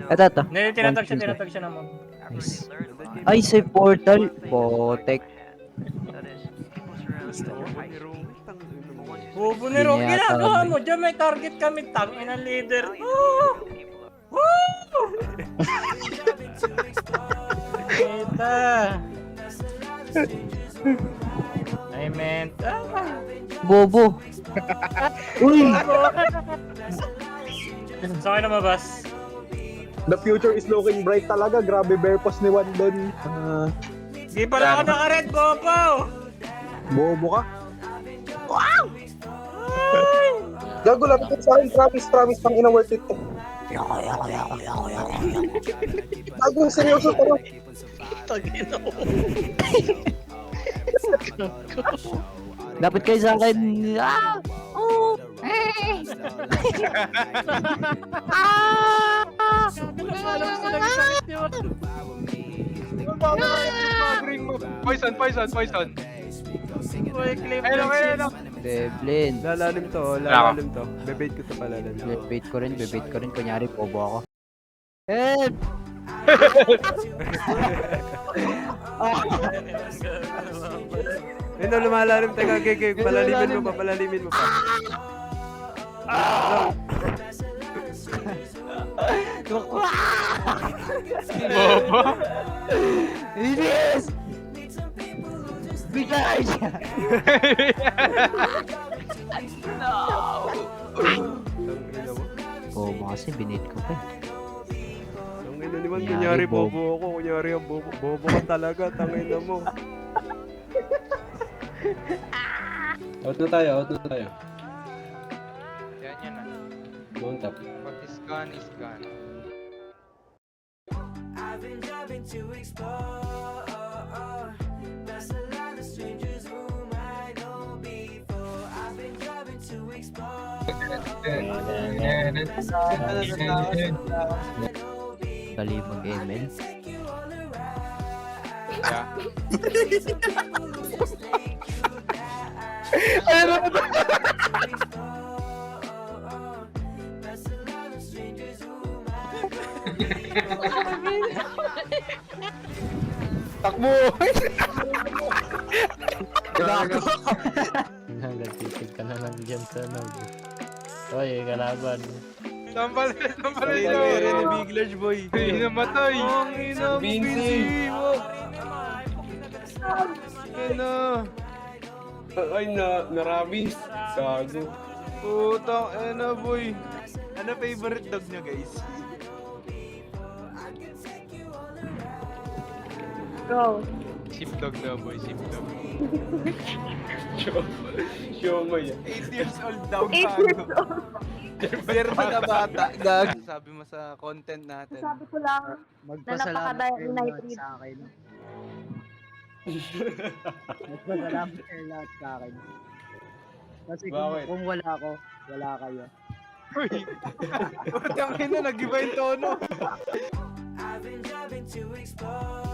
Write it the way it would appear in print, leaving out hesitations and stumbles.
Ito. Hindi, tinatag siya naman. Nice. Ay, sa portal. Botek. Bobo ni Hindi Ro, niya yata ginagawa ano mo dyan, may target kami, tangin ang leader. Woo! Woo! Kita. I meant, Bobo. Uy! Saan kayo lumabas? The future is looking bright talaga. Grabe bear pass ni Juan doon. Di pala ako naka-red, Bobo! Bobo ka. Gago, lapit ka sa akin. Promise. Pang ina worth it to. Gago, seryoso to. Dapat kayo sa akin. Ah! Oh! Poison. Ayun. Devlin. Lalalim to. Bebait ko to palalim. Bebait ko rin. Kunyari, bobo ako. Help! Ayun na, lumalalim. Teka, Gege. Palalimin mo pa. Bobo. Inis! Bigay siya! Tangina mo. Bobo kasi, binit ko pa. Tangina naman. Kunyari, Kunyari bobo. bobo ako. Kunyari ang bobo. Bobo ka talaga. Tangina mo. Out na tayo. Yan na. Mount up. Pag is gone. I've been driving to explore. That's a lot of strangers whom I know before. I've been driving to explore. Dali mag-ML. Yeah. Takbo! Nagtitig ka na lang dyan sa nag. Oy, kalaban. Sambal Ay, ito. ni Big Large Boy. Ay, namatay. Vinci! Ay, narabis. Gago. Putang ina, boy. Ano favorite dog niya, guys? Sheepdog na boy, sheepdog. Show mo yan. 8 years old daw, gago. Pero na bata, gago. Sabi mo sa content natin. Sabi ko lang na napaka-United. sa akin. Magpasalamat kayo lahat sa akin. Kasi Bakit? kung wala ako, wala kayo. Uy! Putang ina, nag-iba yung tono. I've been driving to explore.